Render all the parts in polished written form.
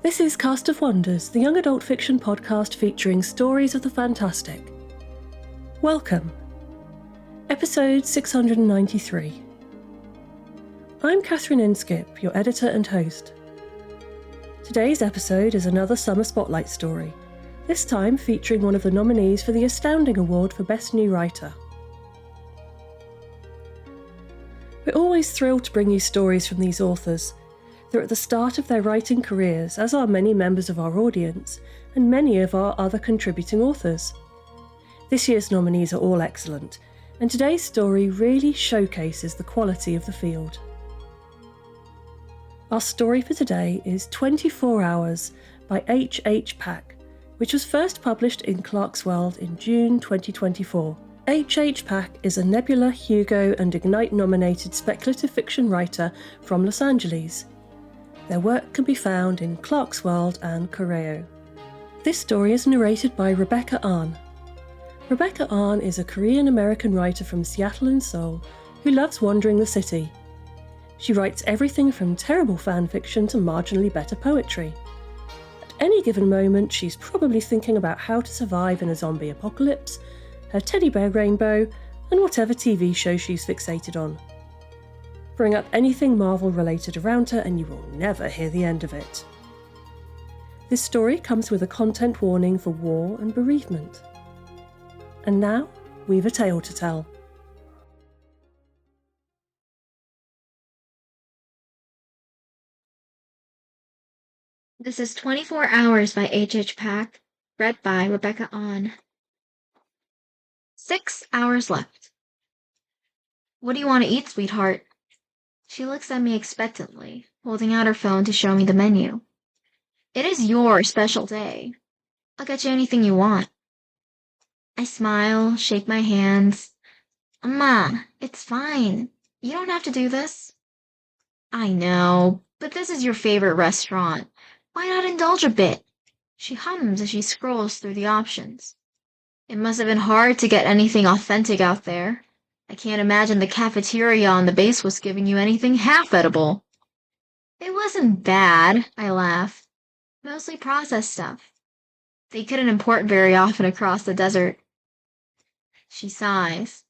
This is Cast of Wonders, the young adult fiction podcast featuring stories of the fantastic. Welcome. Episode 693. I'm Catherine Inskip, your editor and host. Today's episode is another Summer Spotlight story, this time featuring one of the nominees for the Astounding Award for Best New Writer. We're always thrilled to bring you stories from these authors. They're at the start of their writing careers, as are many members of our audience, and many of our other contributing authors. This year's nominees are all excellent, and today's story really showcases the quality of the field. Our story for today is 24 Hours by H H Pak, which was first published in Clark's World in June 2024. H H Pak is a Nebula, Hugo and Ignite nominated speculative fiction writer from Los Angeles. Their work can be found in Clark's World and Correo. This story is narrated by Rebecca Ahn. Rebecca Ahn is a Korean-American writer from Seattle and Seoul who loves wandering the city. She writes everything from terrible fan fiction to marginally better poetry. At any given moment, she's probably thinking about how to survive in a zombie apocalypse, her teddy bear rainbow, and whatever TV show she's fixated on. Bring up anything Marvel related around her and you will never hear the end of it. This story comes with a content warning for war and bereavement. And now, we've a tale to tell. This is 24 Hours by H H Pak, read by Rebecca Ahn. 6 hours left. What do you want to eat, sweetheart? She looks at me expectantly, holding out her phone to show me the menu. It is your special day. I'll get you anything you want. I smile, shake my hands. Amma, it's fine. You don't have to do this. I know, but this is your favorite restaurant. Why not indulge a bit? She hums as she scrolls through the options. It must have been hard to get anything authentic out there. I can't imagine the cafeteria on the base was giving you anything half edible. It wasn't bad, I laugh. Mostly processed stuff. They couldn't import very often across the desert. She sighs.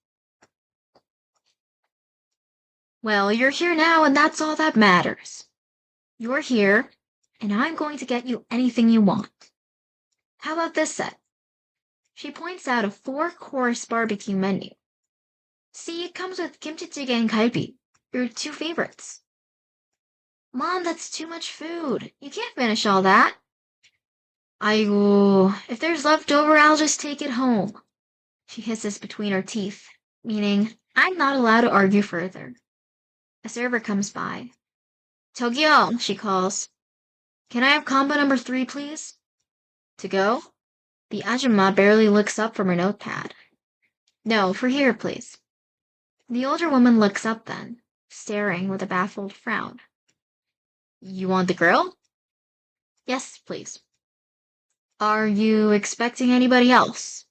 Well, you're here now and that's all that matters. You're here, and I'm going to get you anything you want. How about this set? She points out a 4-course barbecue menu. See, it comes with kimchi jjigae and galbi, your two favorites. Mom, that's too much food. You can't finish all that. Aigu, if there's leftover, I'll just take it home. She hisses between her teeth, meaning I'm not allowed to argue further. A server comes by. Tokyo, she calls. Can I have combo number 3, please? To go? The ajumma barely looks up from her notepad. No, for here, please. The older woman looks up then, staring with a baffled frown. You want the grill? Yes, please. Are you expecting anybody else?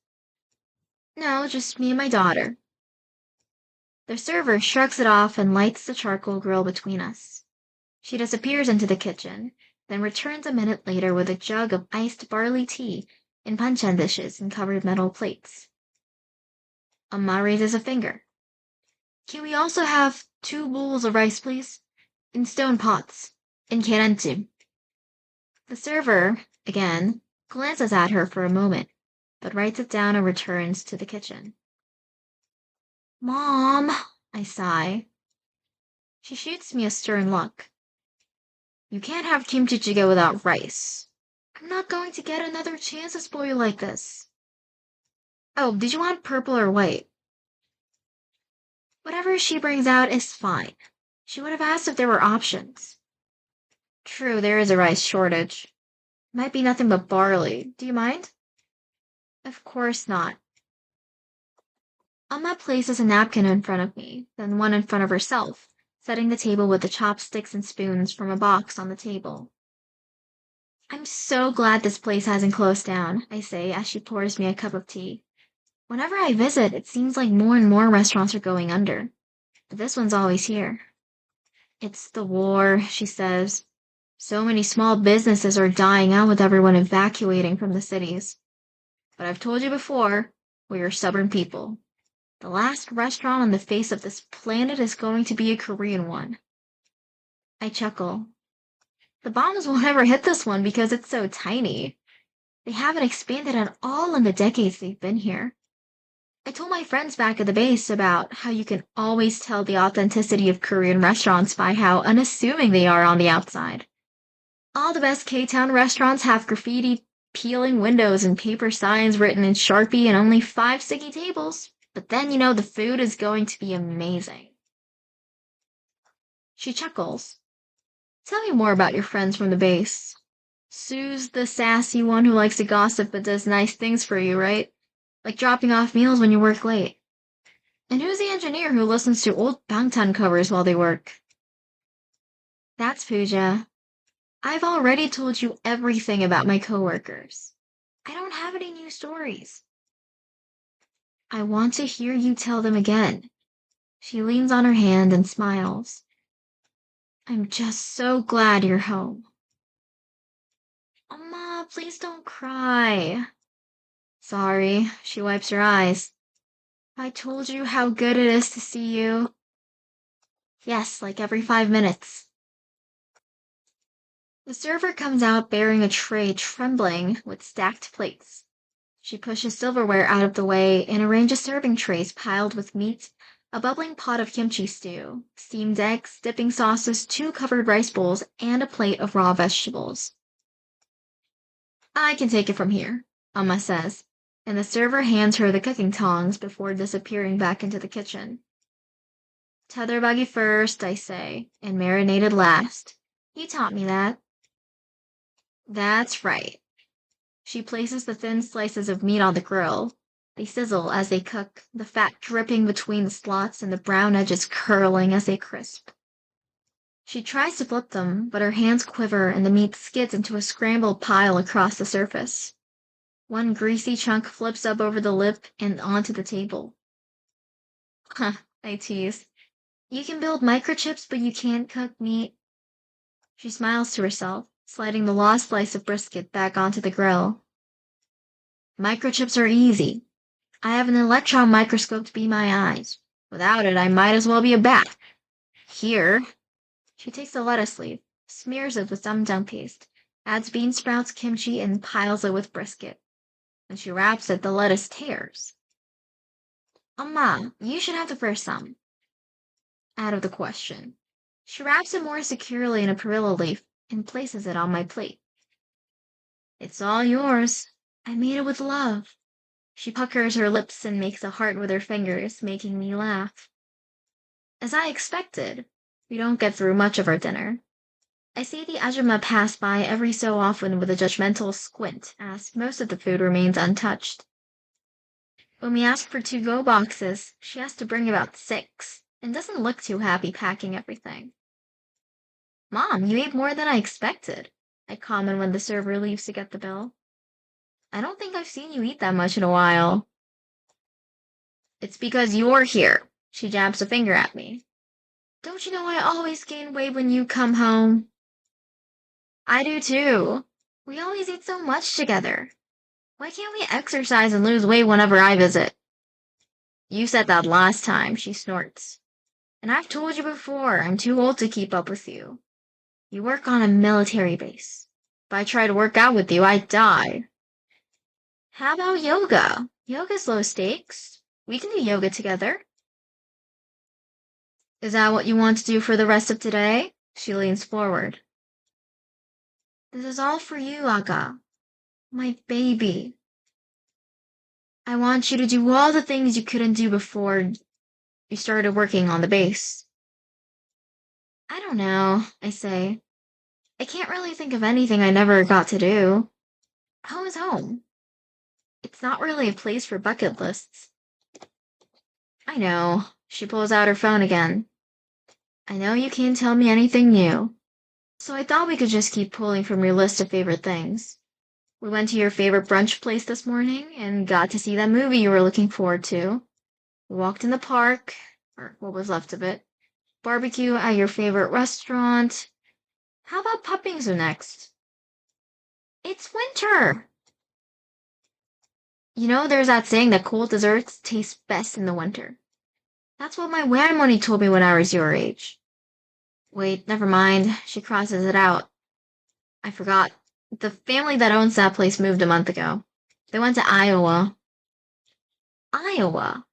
No, just me and my daughter. The server shrugs it off and lights the charcoal grill between us. She disappears into the kitchen, then returns a minute later with a jug of iced barley tea in panchan dishes and covered metal plates. Amma raises a finger. Can we also have 2 bowls of rice, please? In stone pots. In keranjim. The server, again, glances at her for a moment, but writes it down and returns to the kitchen. Mom, I sigh. She shoots me a stern look. You can't have kimchi jjigae without rice. I'm not going to get another chance to spoil you like this. Oh, did you want purple or white? Whatever she brings out is fine. She would have asked if there were options. True, there is a rice shortage. Might be nothing but barley. Do you mind? Of course not. Amma places a napkin in front of me, then one in front of herself, setting the table with the chopsticks and spoons from a box on the table. I'm so glad this place hasn't closed down, I say as she pours me a cup of tea. Whenever I visit, it seems like more and more restaurants are going under. But this one's always here. It's the war, she says. So many small businesses are dying out with everyone evacuating from the cities. But I've told you before, we are stubborn people. The last restaurant on the face of this planet is going to be a Korean one. I chuckle. The bombs won't ever hit this one because it's so tiny. They haven't expanded at all in the decades they've been here. I told my friends back at the base about how you can always tell the authenticity of Korean restaurants by how unassuming they are on the outside. All the best K-Town restaurants have graffiti peeling windows and paper signs written in Sharpie and only 5 sticky tables. But then you know the food is going to be amazing. She chuckles. Tell me more about your friends from the base. Sue's the sassy one who likes to gossip but does nice things for you, right? Like dropping off meals when you work late. And who's the engineer who listens to old Bangtan covers while they work? That's Pooja. I've already told you everything about my coworkers. I don't have any new stories. I want to hear you tell them again. She leans on her hand and smiles. I'm just so glad you're home. Amma, please don't cry. Sorry, she wipes her eyes. I told you how good it is to see you. Yes, like every 5 minutes. The server comes out bearing a tray trembling with stacked plates. She pushes silverware out of the way and arranges serving trays piled with meat, a bubbling pot of kimchi stew, steamed eggs, dipping sauces, 2 covered rice bowls, and a plate of raw vegetables. I can take it from here, Amma says, and the server hands her the cooking tongs before disappearing back into the kitchen. Tetherbuggy first, I say, and marinated last. You taught me that. That's right. She places the thin slices of meat on the grill. They sizzle as they cook, the fat dripping between the slots and the brown edges curling as they crisp. She tries to flip them, but her hands quiver and the meat skids into a scrambled pile across the surface. One greasy chunk flips up over the lip and onto the table. Huh, I tease. You can build microchips, but you can't cook meat. She smiles to herself, sliding the lost slice of brisket back onto the grill. Microchips are easy. I have an electron microscope to be my eyes. Without it, I might as well be a bat. Here. She takes a lettuce leaf, smears it with some dum paste, adds bean sprouts, kimchi, and piles it with brisket. When she wraps it, the lettuce tears. Amma, you should have the first some. Out of the question. She wraps it more securely in a perilla leaf and places it on my plate. It's all yours. I made it with love. She puckers her lips and makes a heart with her fingers, making me laugh. As I expected, we don't get through much of our dinner. I see the ajumma pass by every so often with a judgmental squint, as most of the food remains untouched. When we ask for 2-go boxes, she has to bring about 6, and doesn't look too happy packing everything. Mom, you ate more than I expected, I comment when the server leaves to get the bill. I don't think I've seen you eat that much in a while. It's because you're here. She jabs a finger at me. Don't you know I always gain weight when you come home? I do too. We always eat so much together. Why can't we exercise and lose weight whenever I visit? You said that last time, she snorts. And I've told you before, I'm too old to keep up with you. You work on a military base. If I try to work out with you, I'd die. How about yoga? Yoga's low stakes. We can do yoga together. Is that what you want to do for the rest of today? She leans forward. This is all for you, Aga. My baby. I want you to do all the things you couldn't do before you started working on the base. I don't know, I say. I can't really think of anything I never got to do. Home is home. It's not really a place for bucket lists. I know. She pulls out her phone again. I know you can't tell me anything new. So I thought we could just keep pulling from your list of favorite things. We went to your favorite brunch place this morning and got to see that movie you were looking forward to. We walked in the park, or what was left of it. Barbecue at your favorite restaurant. How about puppingsu next? It's winter! You know, there's that saying that cold desserts taste best in the winter. That's what my grandmother told me when I was your age. Wait, never mind. She crosses it out. I forgot. The family that owns that place moved a month ago. They went to Iowa. Iowa?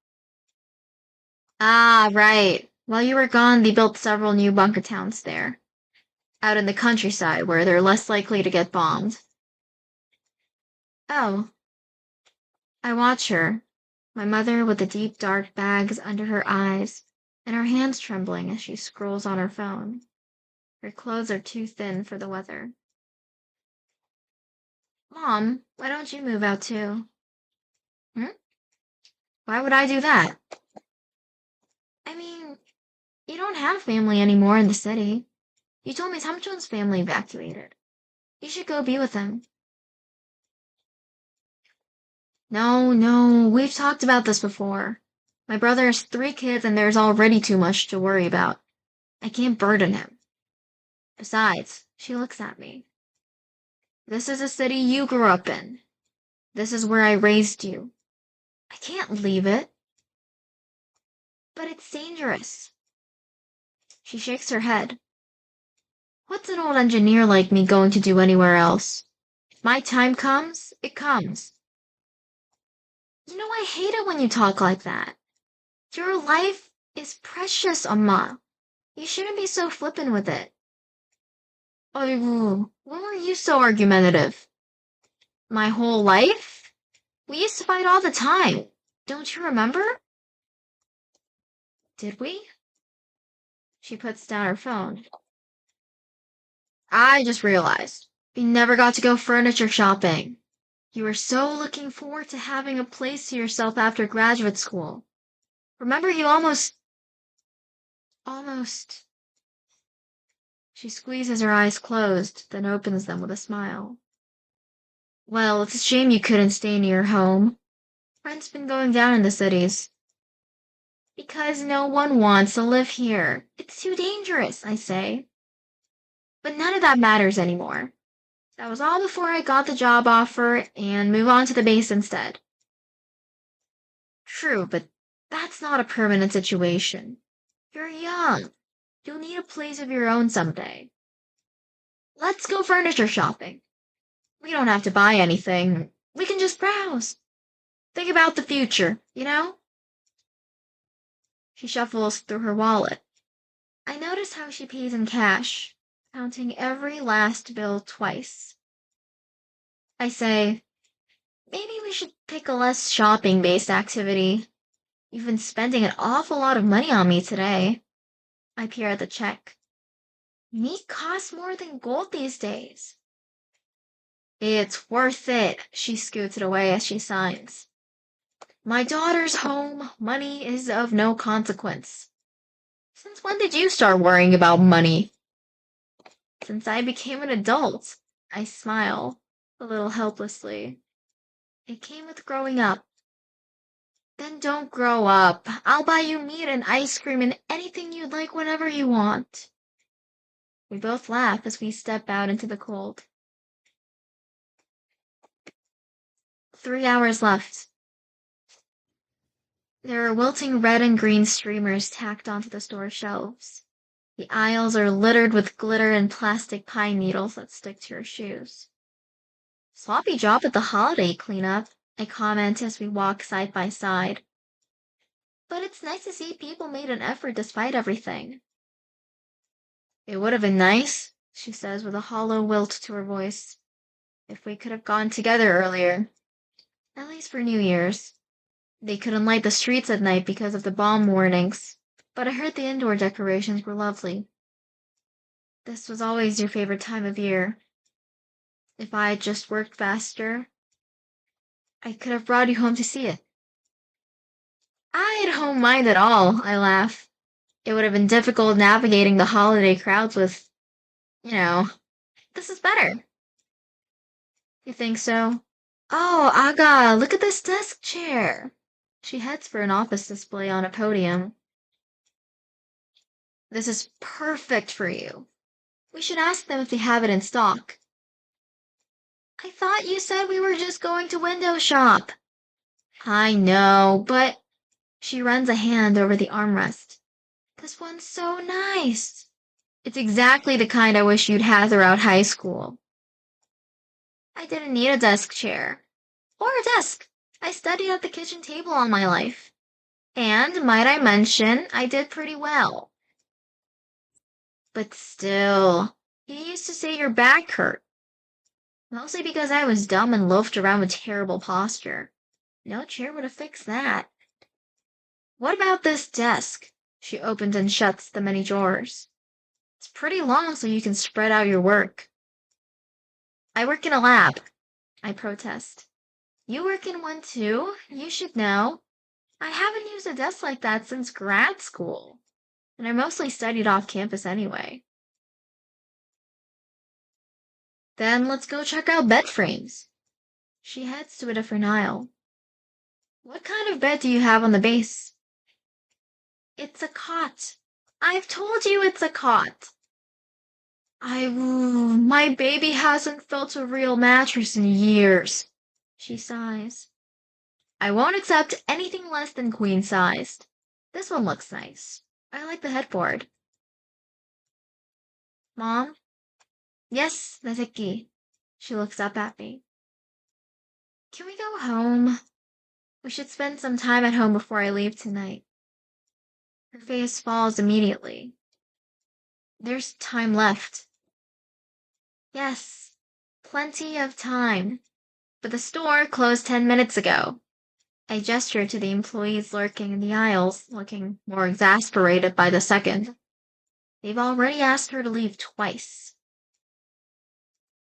Ah, right. While you were gone, they built several new bunker towns there. Out in the countryside where they're less likely to get bombed. Oh. I watch her. My mother with the deep dark bags under her eyes, and her hands trembling as she scrolls on her phone. Her clothes are too thin for the weather. Mom, why don't you move out too? Hmm? Why would I do that? I mean, you don't have family anymore in the city. You told me Samchun's family evacuated. You should go be with them. No, we've talked about this before. My brother has 3 kids and there's already too much to worry about. I can't burden him. Besides, she looks at me. This is a city you grew up in. This is where I raised you. I can't leave it. But it's dangerous. She shakes her head. What's an old engineer like me going to do anywhere else? If my time comes, it comes. You know, I hate it when you talk like that. Your life is precious, Amma. You shouldn't be so flippant with it. Oh, when were you so argumentative? My whole life? We used to fight all the time. Don't you remember? Did we? She puts down her phone. I just realized we never got to go furniture shopping. You were so looking forward to having a place to yourself after graduate school. Remember you almost... She squeezes her eyes closed, then opens them with a smile. Well, it's a shame you couldn't stay near home. Rent's been going down in the cities. Because no one wants to live here. It's too dangerous, I say. But none of that matters anymore. That was all before I got the job offer and move on to the base instead. True, but that's not a permanent situation. You're young. You'll need a place of your own someday. Let's go furniture shopping. We don't have to buy anything. We can just browse. Think about the future, you know? She shuffles through her wallet. I notice how she pays in cash, counting every last bill twice. I say, maybe we should pick a less shopping-based activity. You've been spending an awful lot of money on me today. I peer at the check. Meat costs more than gold these days. It's worth it, she scoots it away as she signs. My daughter's home, money is of no consequence. Since when did you start worrying about money? Since I became an adult. I smile, a little helplessly. It came with growing up. Then don't grow up. I'll buy you meat and ice cream and anything you'd like whenever you want. We both laugh as we step out into the cold. 3 hours left. There are wilting red and green streamers tacked onto the store shelves. The aisles are littered with glitter and plastic pine needles that stick to your shoes. Sloppy job at the holiday cleanup, I comment as we walk side by side. But it's nice to see people made an effort despite everything. It would have been nice, she says with a hollow lilt to her voice, if we could have gone together earlier. At least for New Year's. They couldn't light the streets at night because of the bomb warnings, but I heard the indoor decorations were lovely. This was always your favorite time of year. If I had just worked faster, I could have brought you home to see it. I don't mind at all, I laugh. It would have been difficult navigating the holiday crowds with, this is better. You think so? Oh, Aga, look at this desk chair. She heads for an office display on a podium. This is perfect for you. We should ask them if they have it in stock. I thought you said we were just going to window shop. I know, but she runs a hand over the armrest. This one's so nice. It's exactly the kind I wish you'd had throughout high school. I didn't need a desk chair. Or a desk. I studied at the kitchen table all my life. And, might I mention, I did pretty well. But still, you used to say your back hurt. Mostly because I was dumb and loafed around with terrible posture. No chair would have fixed that. What about this desk? She opens and shuts the many drawers. It's pretty long so you can spread out your work. I work in a lab, I protest. You work in one too? You should know. I haven't used a desk like that since grad school. And I mostly studied off campus anyway. Then let's go check out bed frames. She heads to a different aisle. What kind of bed do you have on the base? It's a cot. I've told you it's a cot. My baby hasn't felt a real mattress in years. She sighs. I won't accept anything less than queen-sized. This one looks nice. I like the headboard. Mom? Yes, Nazeki. She looks up at me. Can we go home? We should spend some time at home before I leave tonight. Her face falls immediately. There's time left. Yes, plenty of time. But the store closed 10 minutes ago. I gesture to the employees lurking in the aisles, looking more exasperated by the second. They've already asked her to leave twice.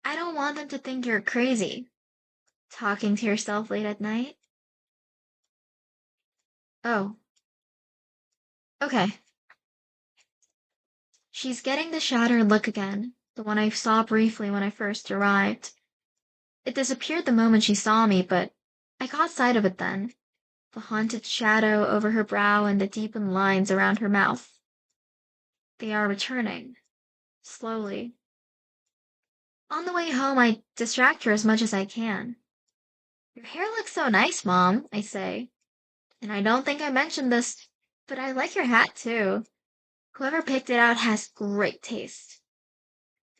I don't want them to think you're crazy. Talking to yourself late at night? Oh. Okay. She's getting the shattered look again, the one I saw briefly when I first arrived. It disappeared the moment she saw me, but I caught sight of it then. The haunted shadow over her brow and the deepened lines around her mouth. They are returning. Slowly. On the way home, I distract her as much as I can. Your hair looks so nice, Mom, I say. And I don't think I mentioned this, but I like your hat too. Whoever picked it out has great taste.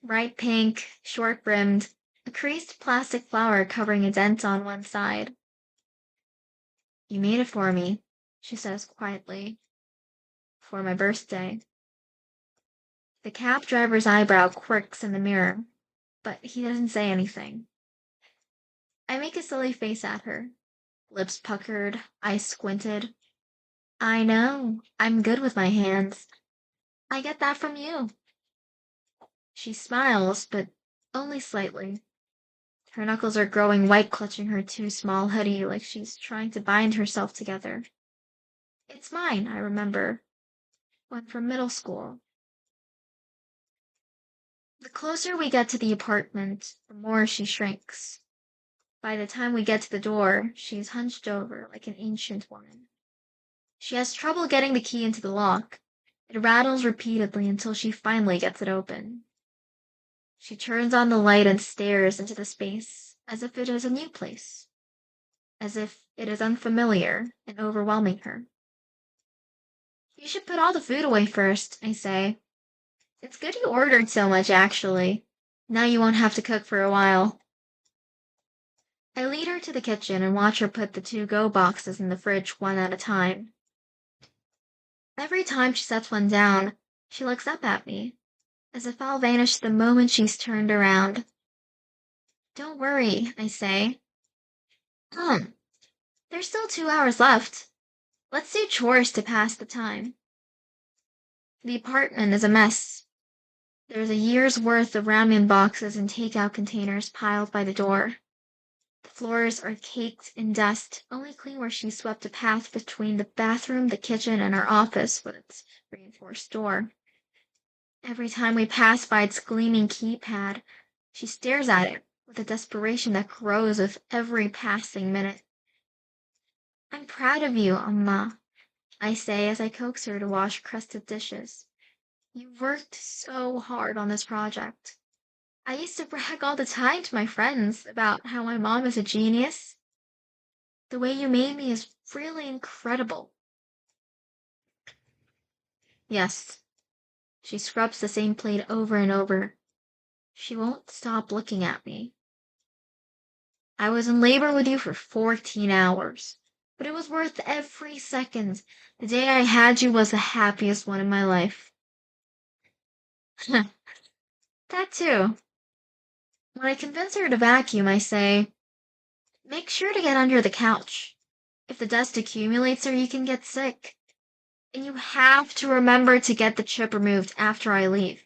Bright pink, short-brimmed, a creased plastic flower covering a dent on one side. You made it for me, she says quietly. For my birthday. The cab driver's eyebrow quirks in the mirror, but he doesn't say anything. I make a silly face at her, lips puckered, eyes squinted. I know, I'm good with my hands. I get that from you. She smiles, but only slightly. Her knuckles are growing white, clutching her too small hoodie like she's trying to bind herself together. It's mine, I remember. One from middle school. The closer we get to the apartment, the more she shrinks. By the time we get to the door, she's hunched over like an ancient woman. She has trouble getting the key into the lock. It rattles repeatedly until she finally gets it open. She turns on the light and stares into the space, as if it is a new place. As if it is unfamiliar and overwhelming her. You should put all the food away first, I say. It's good you ordered so much, actually. Now you won't have to cook for a while. I lead her to the kitchen and watch her put the to-go boxes in the fridge one at a time. Every time she sets one down, she looks up at me, as if I'll vanish the moment she's turned around. Don't worry, I say. There's still 2 hours left. Let's do chores to pass the time. The apartment is a mess. There's a year's worth of ramen boxes and takeout containers piled by the door. The floors are caked in dust, only clean where she swept a path between the bathroom, the kitchen, and our office with its reinforced door. Every time we pass by its gleaming keypad, she stares at it with a desperation that grows with every passing minute. I'm proud of you, Amma, I say as I coax her to wash crusted dishes. You worked so hard on this project. I used to brag all the time to my friends about how my mom is a genius. The way you made me is really incredible. Yes, she scrubs the same plate over and over. She won't stop looking at me. I was in labor with you for 14 hours, but it was worth every second. The day I had you was the happiest one in my life. That too. When I convince her to vacuum, I say, make sure to get under the couch. If the dust accumulates there, you can get sick. And you have to remember to get the chip removed after I leave.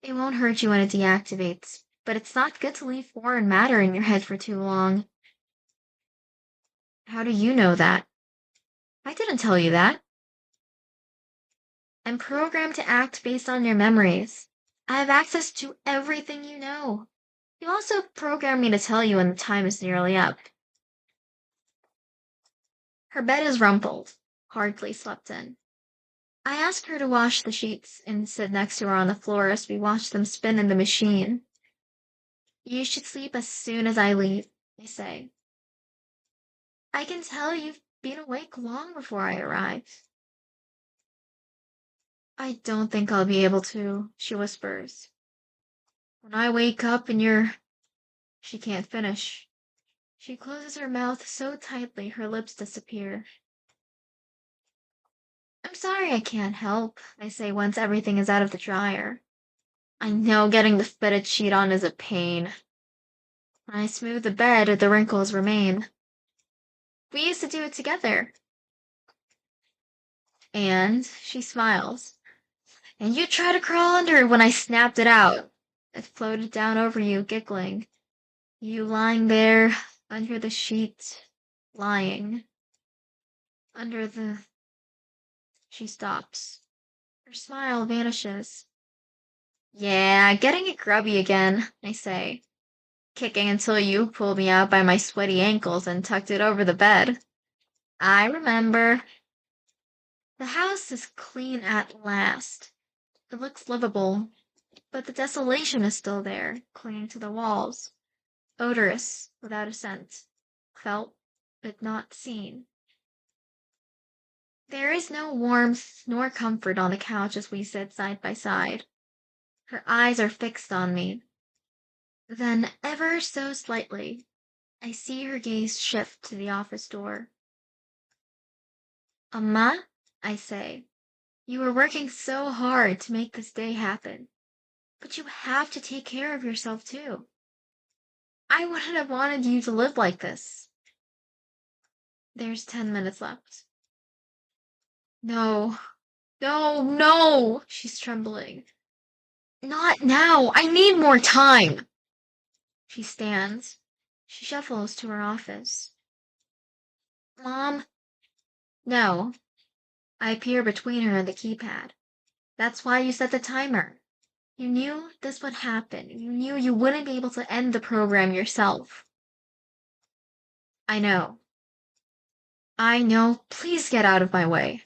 It won't hurt you when it deactivates, but it's not good to leave foreign matter in your head for too long. How do you know that? I didn't tell you that. I'm programmed to act based on your memories. I have access to everything you know. You also programmed me to tell you when the time is nearly up. Her bed is rumpled, hardly slept in. I ask her to wash the sheets and sit next to her on the floor as we watch them spin in the machine. You should sleep as soon as I leave, I say. I can tell you've been awake long before I arrive. I don't think I'll be able to, she whispers. When I wake up and you're... She can't finish. She closes her mouth so tightly her lips disappear. I'm sorry I can't help, I say once everything is out of the dryer. I know getting the fitted sheet on is a pain. When I smooth the bed, the wrinkles remain. We used to do it together. And she smiles. And you tried to crawl under when I snapped it out. It floated down over you, giggling. You lying there, under the sheet, lying. Under the... She stops. Her smile vanishes. Yeah, getting it grubby again, I say, kicking until you pulled me out by my sweaty ankles and tucked it over the bed. I remember. The house is clean at last. It looks livable, but the desolation is still there, clinging to the walls, odorous, without a scent, felt, but not seen. There is no warmth nor comfort on the couch as we sit side by side. Her eyes are fixed on me. Then, ever so slightly, I see her gaze shift to the office door. Amma, I say, you were working so hard to make this day happen, but you have to take care of yourself too. I wouldn't have wanted you to live like this. There's 10 minutes left. No, no, no, she's trembling. Not now, I need more time. She stands. She shuffles to her office. Mom? No. I appear between her and the keypad. That's why you set the timer. You knew this would happen. You knew you wouldn't be able to end the program yourself. I know. I know. Please get out of my way.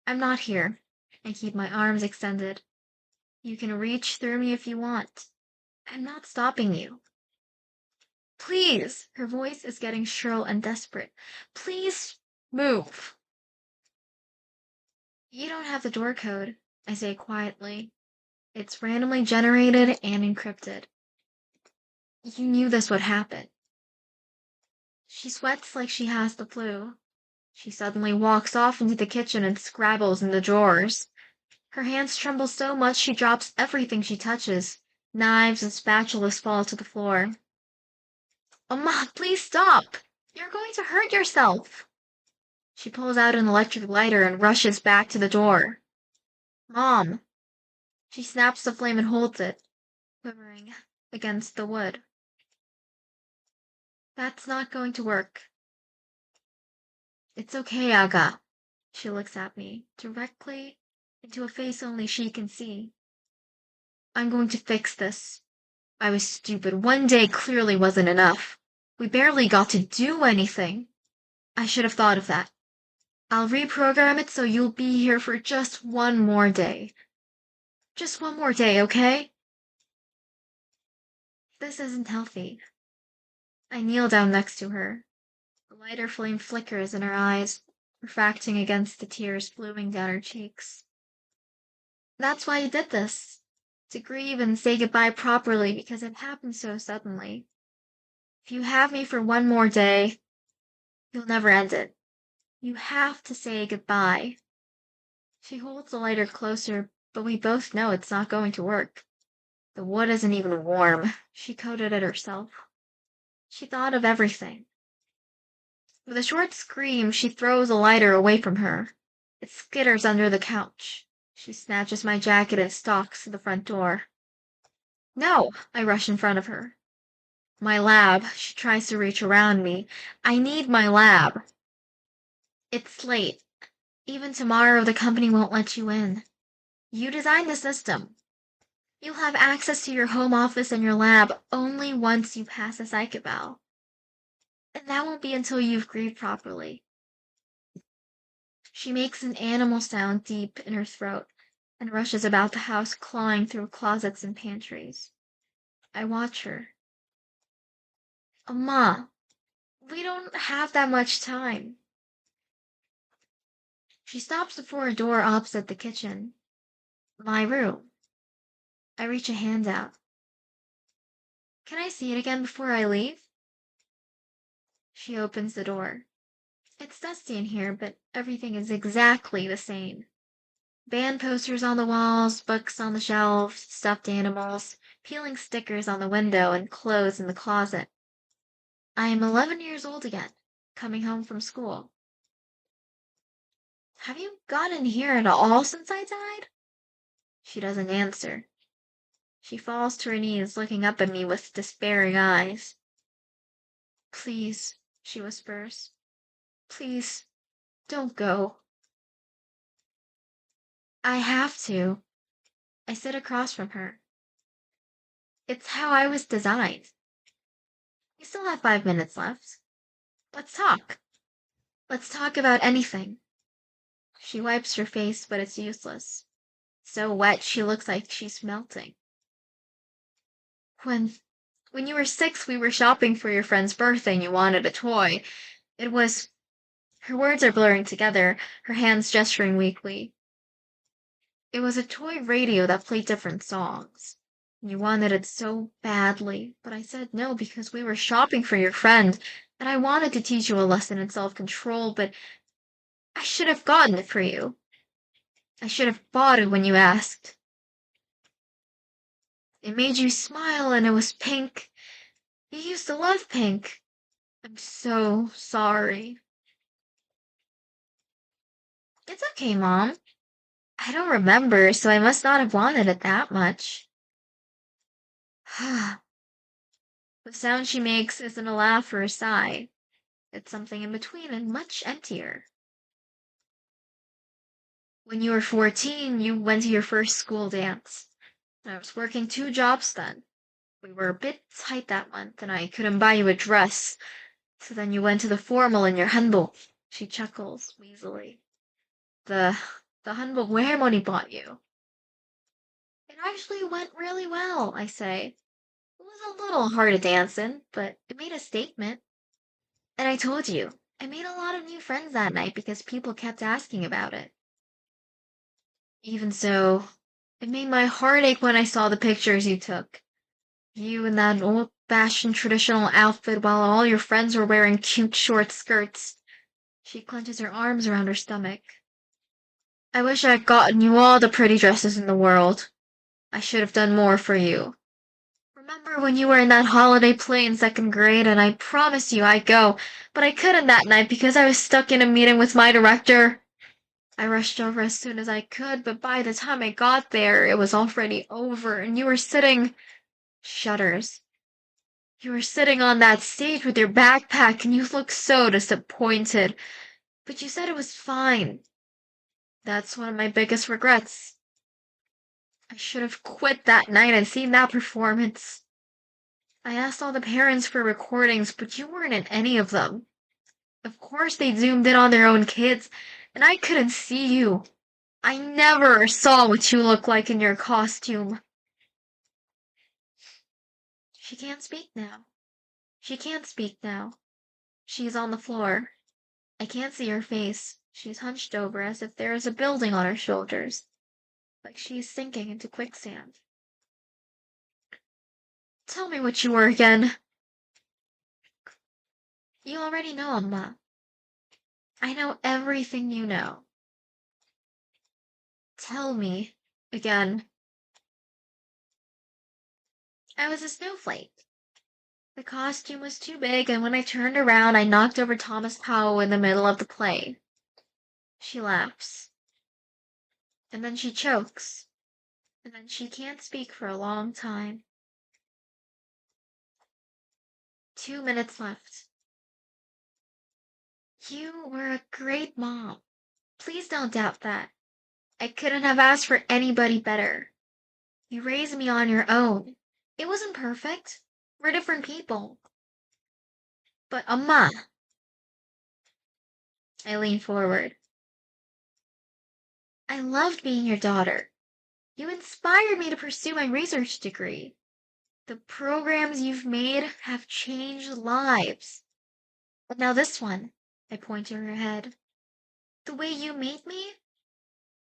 I'm not here. I keep my arms extended. You can reach through me if you want. I'm not stopping you. Please! Her voice is getting shrill and desperate. Please move. You don't have the door code, I say quietly. It's randomly generated and encrypted. You knew this would happen. She sweats like she has the flu. She suddenly walks off into the kitchen and scrabbles in the drawers. Her hands tremble so much she drops everything she touches. Knives and spatulas fall to the floor. Mama, please stop! You're going to hurt yourself! She pulls out an electric lighter and rushes back to the door. Mom! She snaps the flame and holds it, quivering against the wood. That's not going to work. It's okay, Aga. She looks at me, directly into a face only she can see. I'm going to fix this. I was stupid. One day clearly wasn't enough. We barely got to do anything. I should have thought of that. I'll reprogram it so you'll be here for just one more day. Just one more day, okay? This isn't healthy. I kneel down next to her. The lighter flame flickers in her eyes, refracting against the tears blooming down her cheeks. That's why you did this. To grieve and say goodbye properly because it happened so suddenly. If you have me for one more day, you'll never end it. You have to say goodbye. She holds the lighter closer, but we both know it's not going to work. The wood isn't even warm. She coated it herself. She thought of everything. With a short scream, she throws the lighter away from her. It skitters under the couch. She snatches my jacket and stalks to the front door. No! I rush in front of her. My lab. She tries to reach around me. I need my lab. It's late. Even tomorrow the company won't let you in. You designed the system. You'll have access to your home office and your lab only once you pass the psych eval. And that won't be until you've grieved properly. She makes an animal sound deep in her throat and rushes about the house, clawing through closets and pantries. I watch her. Ma, we don't have that much time. She stops before a door opposite the kitchen. My room. I reach a hand out. Can I see it again before I leave? She opens the door. It's dusty in here, but everything is exactly the same. Band posters on the walls, books on the shelves, stuffed animals, peeling stickers on the window, and clothes in the closet. I am 11 years old again, coming home from school. Have you gotten here at all since I died? She doesn't answer. She falls to her knees, looking up at me with despairing eyes. Please, she whispers. Please, don't go. I have to. I sit across from her. It's how I was designed. We still have 5 minutes left. Let's talk. Let's talk about anything. She wipes her face, but it's useless. So wet she looks like she's melting. When you were 6, we were shopping for your friend's birthday and you wanted a toy. It was... Her words are blurring together, her hands gesturing weakly. It was a toy radio that played different songs. You wanted it so badly, but I said no because we were shopping for your friend, and I wanted to teach you a lesson in self-control, but I should have gotten it for you. I should have bought it when you asked. It made you smile and it was pink. You used to love pink. I'm so sorry. It's okay, Mom. I don't remember, so I must not have wanted it that much. The sound she makes isn't a laugh or a sigh. It's something in between and much emptier. When you were 14, you went to your first school dance. I was working 2 jobs then. We were a bit tight that month, and I couldn't buy you a dress. So then you went to the formal in your hanbok. She chuckles weaselly. The hanbok where Harmony bought you. It actually went really well, I say. It was a little hard to dance in, but it made a statement. And I told you, I made a lot of new friends that night because people kept asking about it. Even so, it made my heart ache when I saw the pictures you took. You in that old-fashioned traditional outfit while all your friends were wearing cute short skirts. She clenches her arms around her stomach. I wish I had gotten you all the pretty dresses in the world. I should have done more for you. Remember when you were in that holiday play in 2nd grade and I promised you I'd go, but I couldn't that night because I was stuck in a meeting with my director? I rushed over as soon as I could, but by the time I got there, it was already over, and you were sitting... Shudders. You were sitting on that stage with your backpack, and you looked so disappointed. But you said it was fine. That's one of my biggest regrets. I should have quit that night and seen that performance. I asked all the parents for recordings, but you weren't in any of them. Of course they zoomed in on their own kids. and I couldn't see you. I never saw what you look like in your costume. She can't speak now. She can't speak now. She's on the floor. I can't see her face. She's hunched over as if there is a building on her shoulders, like she's sinking into quicksand. Tell me what you were again. You already know, Amma. I know everything you know. Tell me again. I was a snowflake. The costume was too big, and when I turned around, I knocked over Thomas Powell in the middle of the play. She laughs. And then she chokes. And then she can't speak for a long time. 2 minutes left. You were a great mom. Please don't doubt that. I couldn't have asked for anybody better. You raised me on your own. It wasn't perfect. We're different people. But Amma. I lean forward. I loved being your daughter. You inspired me to pursue my research degree. The programs you've made have changed lives. But now this one, I point to her head. The way you made me,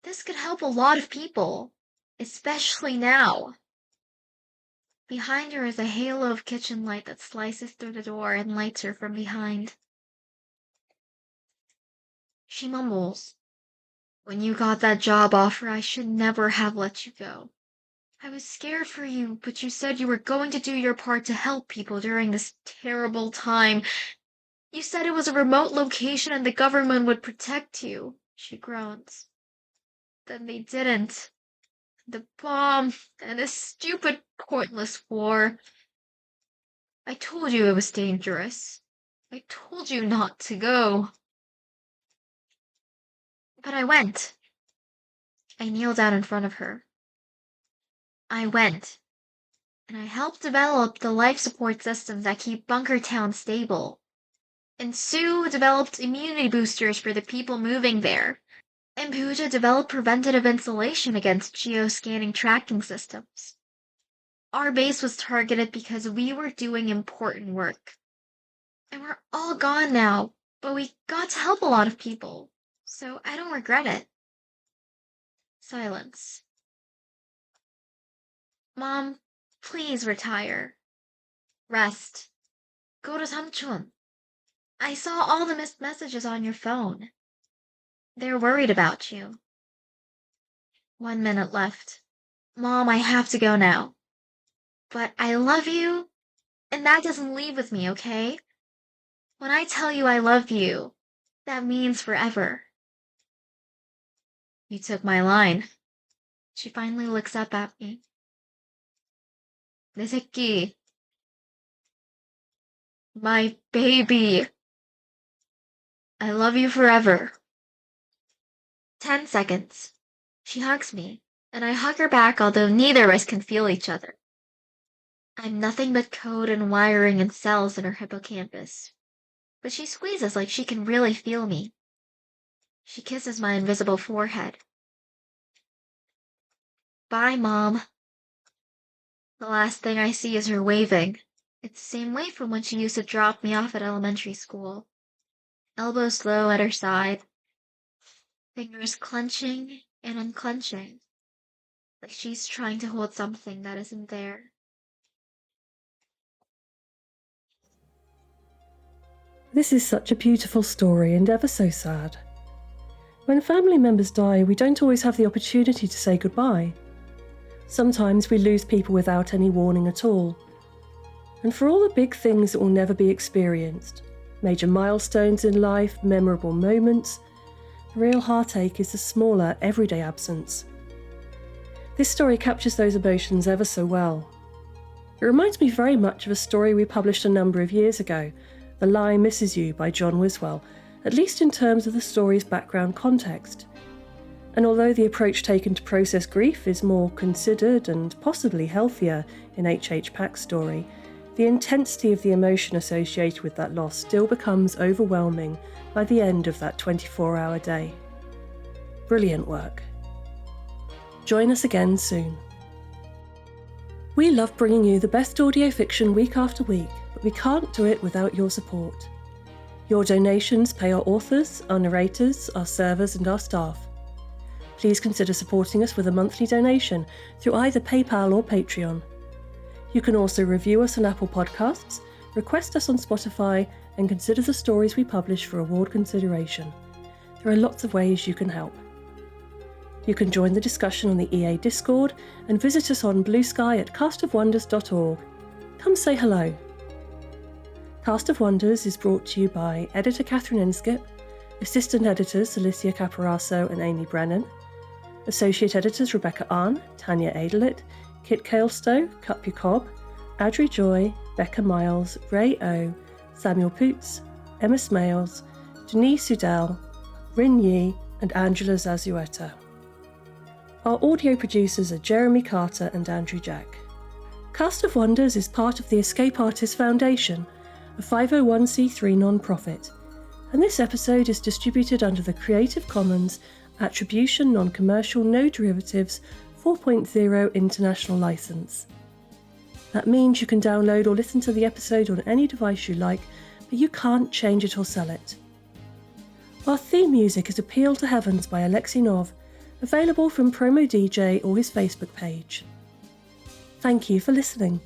this could help a lot of people, especially now. Behind her is a halo of kitchen light that slices through the door and lights her from behind. She mumbles. When you got that job offer, I should never have let you go. I was scared for you, but you said you were going to do your part to help people during this terrible time. You said it was a remote location and the government would protect you, she groans. Then they didn't. The bomb and this stupid, pointless war. I told you it was dangerous. I told you not to go. But I went. I kneel down in front of her. I went. And I helped develop the life support systems that keep Bunkertown stable. And Sue developed immunity boosters for the people moving there. And Pooja developed preventative insulation against geoscanning tracking systems. Our base was targeted because we were doing important work. And we're all gone now, but we got to help a lot of people, so I don't regret it. Silence. Mom, please retire. Rest. Go to Samchun. I saw all the missed messages on your phone. They're worried about you. 1 minute left. Mom, I have to go now. But I love you, and that doesn't leave with me, okay? When I tell you I love you, that means forever. You took my line. She finally looks up at me. 내 새끼. My baby. I love you forever. 10 seconds. She hugs me, and I hug her back, although neither of us can feel each other. I'm nothing but code and wiring and cells in her hippocampus. But she squeezes like she can really feel me. She kisses my invisible forehead. Bye, Mom. The last thing I see is her waving. It's the same wave from when she used to drop me off at elementary school. Elbows low at her side. Fingers clenching and unclenching. Like she's trying to hold something that isn't there. This is such a beautiful story and ever so sad. When family members die, we don't always have the opportunity to say goodbye. Sometimes we lose people without any warning at all. And for all the big things that will never be experienced, major milestones in life, memorable moments, the real heartache is the smaller, everyday absence. This story captures those emotions ever so well. It reminds me very much of a story we published a number of years ago, The Lie Misses You by John Wiswell, at least in terms of the story's background context. And although the approach taken to process grief is more considered and possibly healthier in H H Pak's story, the intensity of the emotion associated with that loss still becomes overwhelming by the end of that 24-hour day. brilliant work. Join us again soon. We love bringing you the best audio fiction week after week, but we can't do it without your support. Your donations pay our authors, our narrators, our servers and our staff. Please consider supporting us with a monthly donation through either PayPal or Patreon. You can also review us on Apple Podcasts, request us on Spotify, and consider the stories we publish for award consideration. There are lots of ways you can help. You can join the discussion on the EA Discord and visit us on Blue Sky at castofwonders.org. Come say hello. Cast of Wonders is brought to you by editor Catherine Inskip, assistant editors Alicia Caparaso and Amy Brennan, associate editors Rebecca Ahn, Tanya Adelit, Kit Kalestow, Cup Cobb, Adri Joy, Becca Miles, Ray O, Samuel Poots, Emma Smales, Denise Udell, Rin Yi, and Angela Zazueta. Our audio producers are Jeremy Carter and Andrew Jack. Cast of Wonders is part of the Escape Artists Foundation, a 501c3 non-profit, and this episode is distributed under the Creative Commons Attribution-NonCommercial-NoDerivatives 4.0 International License. That means you can download or listen to the episode on any device you like, but you can't change it or sell it. Our theme music is Appeal to Heavens by Alexei Nov, available from Promo DJ or his Facebook page. Thank you for listening.